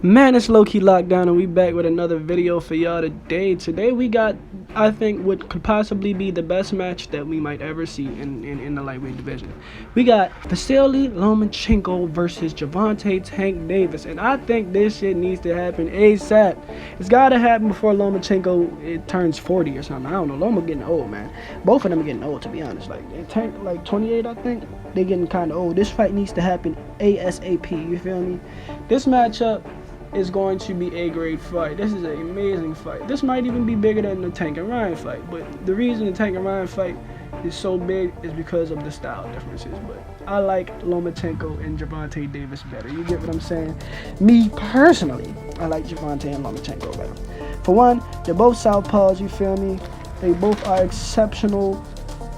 Man, it's low-key lockdown and we back with another video for y'all today. Today we got, I think, what could possibly be the best match that we might ever see in the lightweight division. We got Vasiliy Lomanchenko versus Gervonte Tank Davis, and I think this shit needs to happen ASAP. It's gotta happen before Lomachenko turns 40 or something. I don't know, Loma getting old, man. Both of them are getting old, to be honest. Like, Tank, like 28, I think. They getting kind of old. This fight needs to happen ASAP, you feel me? This matchup is going to be a great fight. This is an amazing fight. This might even be bigger than the Tank and Ryan fight, but the reason the Tank and Ryan fight is so big is because of the style differences. But I like Lomachenko and Gervonte Davis better. You get what I'm saying? Me personally, I like Gervonte and Lomachenko better. For one, they're both southpaws, you feel me? They both are exceptional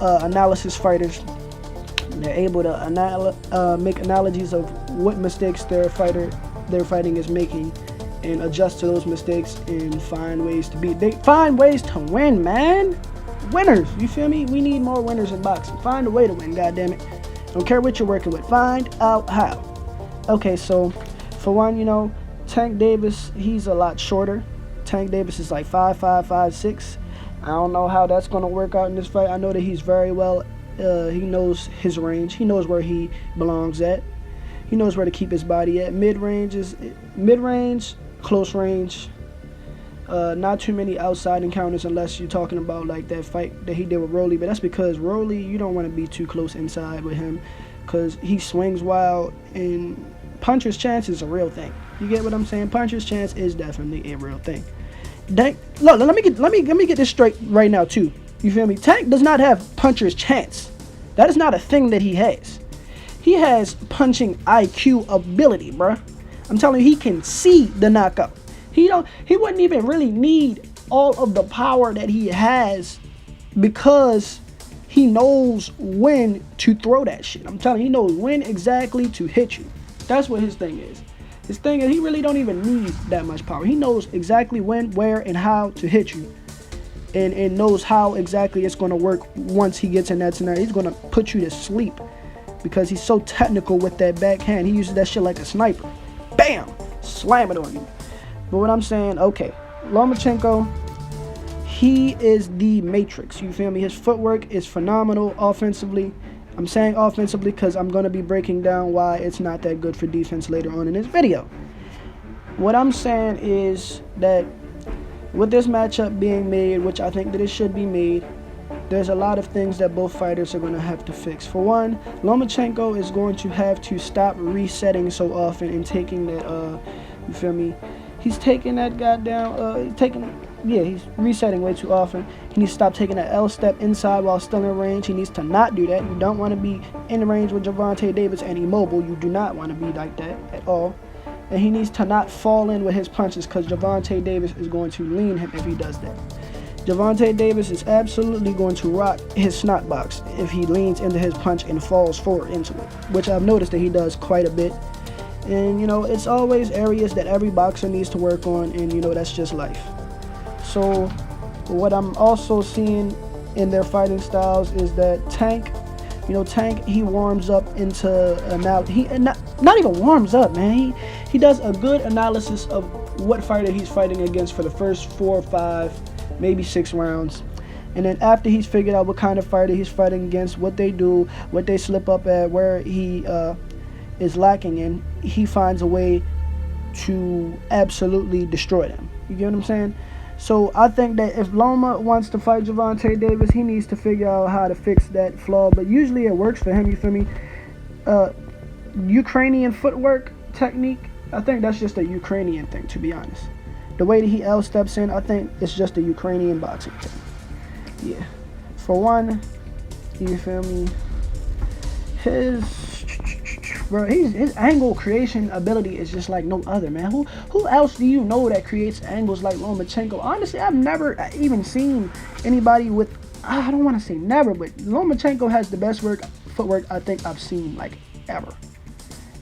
analysis fighters. They're able to make analogies of what mistakes their fighting is making and adjust to those mistakes and find ways to beat. They find ways to win, man. Winners, you feel me? We need more winners in boxing. Find a way to win, goddammit. Don't care what you're working with. Find out how. Okay, so for one, you know, Tank Davis, he's a lot shorter. Tank Davis is like 5'5", 5'6". I don't know how that's going to work out in this fight. I know that he's very well, he knows his range. He knows where he belongs at. He knows where to keep his body at. Mid-range, close range. Not too many outside encounters unless you're talking about like that fight that he did with Rolly. But that's because Rolly, you don't want to be too close inside with him because he swings wild and puncher's chance is a real thing. You get what I'm saying? Puncher's chance is definitely a real thing. Look, let me get this straight right now too. You feel me? Tank does not have puncher's chance. That is not a thing that he has. He has punching IQ ability, bruh. I'm telling you, he can see the knockout. He wouldn't even really need all of the power that he has because he knows when to throw that shit. I'm telling you, he knows when exactly to hit you. That's what his thing is. His thing is he really don't even need that much power. He knows exactly when, where, and how to hit you. And knows how exactly it's going to work once he gets in that scenario. He's going to put you to sleep because he's so technical with that backhand. He uses that shit like a sniper. Bam! Slam it on you. But what I'm saying, okay, Lomachenko, he is the matrix. You feel me? His footwork is phenomenal offensively. I'm saying offensively because I'm going to be breaking down why it's not that good for defense later on in this video. What I'm saying is that with this matchup being made, which I think that it should be made, there's a lot of things that both fighters are going to have to fix. For one, Lomachenko is going to have to stop resetting so often and taking that, you feel me? He's taking that goddamn, he's resetting way too often. He needs to stop taking that L step inside while still in range. He needs to not do that. You don't want to be in range with Gervonte Davis and immobile. You do not want to be like that at all. And he needs to not fall in with his punches because Gervonte Davis is going to lean him if he does that. Gervonte Davis is absolutely going to rock his snot box if he leans into his punch and falls forward into it, which I've noticed that he does quite a bit. And, you know, it's always areas that every boxer needs to work on, and, you know, that's just life. So what I'm also seeing in their fighting styles is that Tank, he warms up into not even warms up, man. He does a good analysis of what fighter he's fighting against for the first 4 or 5, maybe 6 rounds. And then after he's figured out what kind of fighter he's fighting against, what they do, what they slip up at, where he is lacking in, he finds a way to absolutely destroy them. You get what I'm saying? So I think that if Loma wants to fight Gervonte Davis, he needs to figure out how to fix that flaw. But usually it works for him, you feel me? Ukrainian footwork technique, I think that's just a Ukrainian thing, to be honest. The way that he L steps in, I think it's just a Ukrainian boxing thing. Yeah. For one, you feel me? His angle creation ability is just like no other, man. Who else do you know that creates angles like Lomachenko? Honestly, I've never even seen anybody with, I don't want to say never, but Lomachenko has the best footwork I think I've seen like ever.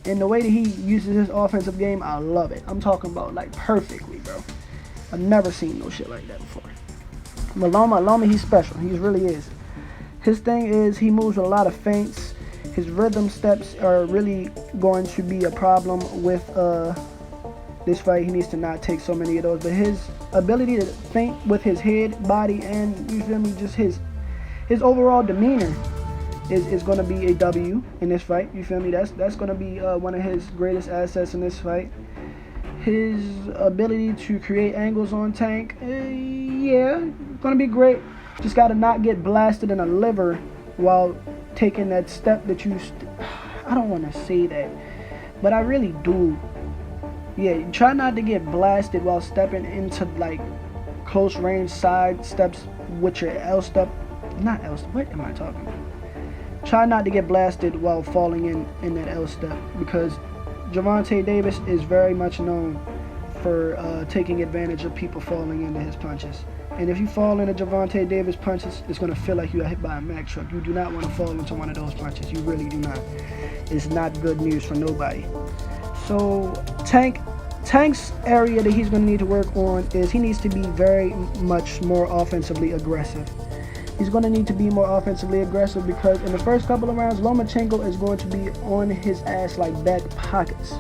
And the way that he uses his offensive game, I love it. I'm talking about like perfectly, bro. I've never seen no shit like that before. But Loma, he's special. He really is. His thing is he moves with a lot of feints. His rhythm steps are really going to be a problem with this fight. He needs to not take so many of those. But his ability to think with his head, body, and, you feel me, just his overall demeanor is going to be a W in this fight. You feel me? That's going to be one of his greatest assets in this fight. His ability to create angles on Tank, yeah, going to be great. Just got to not get blasted in the liver while taking that step that you... I don't want to say that, but I really do. Yeah, try not to get blasted while stepping into, like, close range side steps with your L step. Not L step, what am I talking about? Try not to get blasted while falling in that L step, because Gervonte Davis is very much known for taking advantage of people falling into his punches. And if you fall into Gervonte Davis punches, it's going to feel like you got hit by a Mack truck. You do not want to fall into one of those punches. You really do not. It's not good news for nobody. So Tank's area that he's going to need to work on is he needs to be very much more offensively aggressive. He's going to need to be more offensively aggressive, because in the first couple of rounds, Lomanchenko is going to be on his ass like back pockets.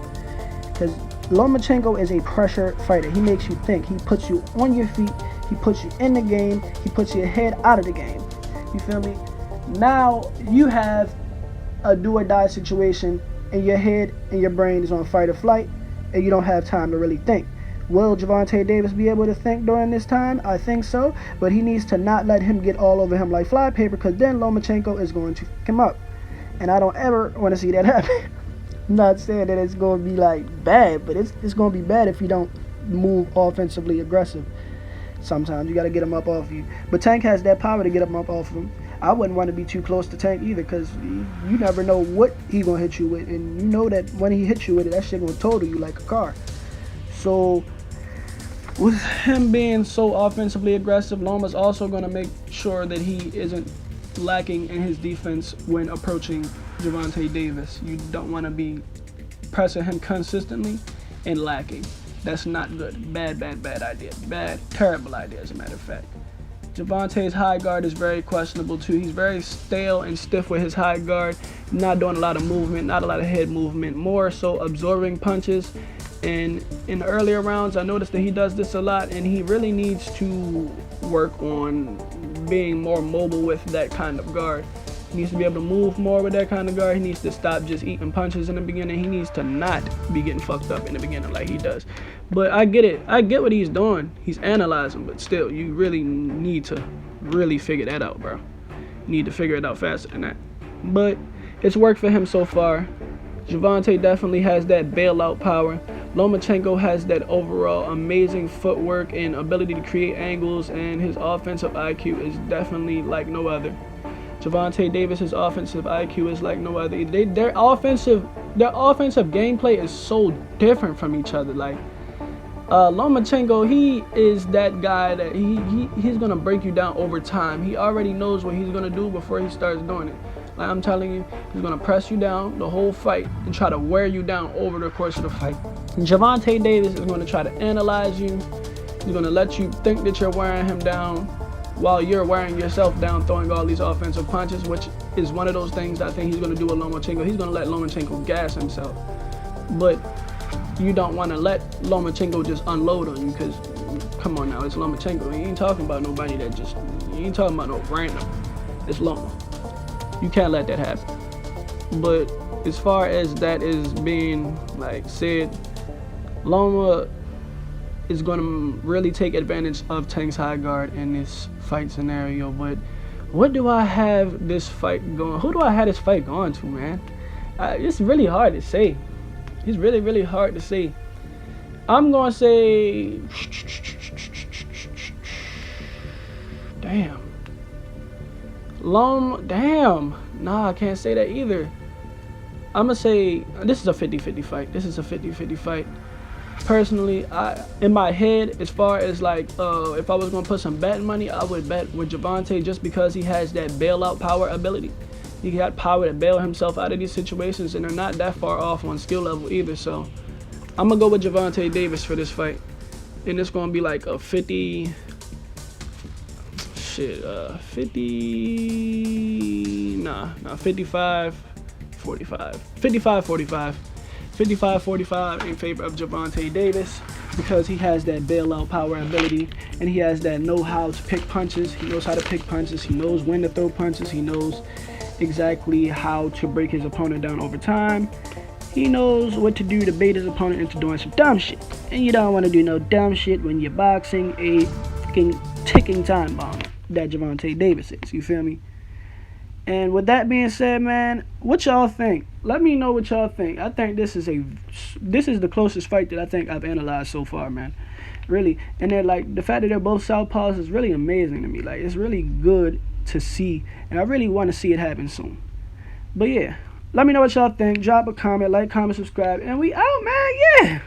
Because Lomanchenko is a pressure fighter. He makes you think. He puts you on your feet. He puts you in the game. He puts your head out of the game. You feel me? Now you have a do or die situation, and your head and your brain is on fight or flight, and you don't have time to really think. Will Gervonte Davis be able to think during this time? I think so, but he needs to not let him get all over him like flypaper, because then Lomachenko is going to fuck him up. And I don't ever want to see that happen. I'm not saying that it's going to be like bad, but it's going to be bad if you don't move offensively aggressive. Sometimes you got to get him up off you. But Tank has that power to get him up off him. I wouldn't want to be too close to Tank either, because you never know what he's going to hit you with. And you know that when he hits you with it, that shit going to total you like a car. So with him being so offensively aggressive, Loma's also going to make sure that he isn't lacking in his defense when approaching Gervonte Davis. You don't want to be pressing him consistently and lacking. That's not good. Bad idea. Bad, terrible idea, as a matter of fact. Gervonte's high guard is very questionable too. He's very stale and stiff with his high guard, not doing a lot of movement, not a lot of head movement, more so absorbing punches. And in the earlier rounds, I noticed that he does this a lot, and he really needs to work on being more mobile with that kind of guard. He needs to be able to move more with that kind of guard. He needs to stop just eating punches in the beginning. He needs to not be getting fucked up in the beginning like he does. But I get it. I get what he's doing. He's analyzing, but still, you really need to really figure that out, bro. You need to figure it out faster than that. But it's worked for him so far. Gervonte definitely has that bailout power. Lomachenko has that overall amazing footwork and ability to create angles, and his offensive IQ is definitely like no other. Gervonte Davis's offensive IQ is like no other. Their offensive gameplay is so different from each other. Like Lomachenko, he is that guy that he's gonna break you down over time. He already knows what he's gonna do before he starts doing it. Like I'm telling you, he's gonna press you down the whole fight and try to wear you down over the course of the fight. Gervonte Davis is gonna try to analyze you. He's gonna let you think that you're wearing him down while you're wearing yourself down, throwing all these offensive punches, which is one of those things I think he's gonna do with Lomachenko. He's gonna let Lomachenko gas himself. But you don't wanna let Lomachenko just unload on you, because come on now, it's Lomachenko. He ain't talking about nobody that just, he ain't talking about no random. It's Loma. You can't let that happen. But as far as that is being like said, Loma is going to really take advantage of Tank's high guard in this fight scenario. But what do I have this fight going? Who do I have this fight going to, man? It's really hard to say. It's really hard to say. I'm going to say, damn. Nah, I can't say that either. I'm gonna say this is a 50-50 fight. This is a 50-50 fight. Personally, in my head, as far as like if I was gonna put some betting money, I would bet with Gervonte, just because he has that bailout power ability. He got power to bail himself out of these situations, and they're not that far off on skill level either. So I'm gonna go with Gervonte Davis for this fight, and it's gonna be like a 55-45. 55-45 in favor of Gervonte Davis because he has that bailout power ability and he has that know-how to pick punches. He knows how to pick punches. He knows when to throw punches. He knows exactly how to break his opponent down over time. He knows what to do to bait his opponent into doing some dumb shit. And you don't want to do no dumb shit when you're boxing a fucking ticking time bomb that Gervonte Davis is. You feel me? And with that being said, man, what y'all think? Let me know what y'all think. I think this is the closest fight that I think I've analyzed so far, man. Really. And they're like, the fact that they're both southpaws is really amazing to me. Like, it's really good to see, and I really want to see it happen soon. But yeah, let me know what y'all think. Drop a comment, like, comment, subscribe, and we out, man. Yeah.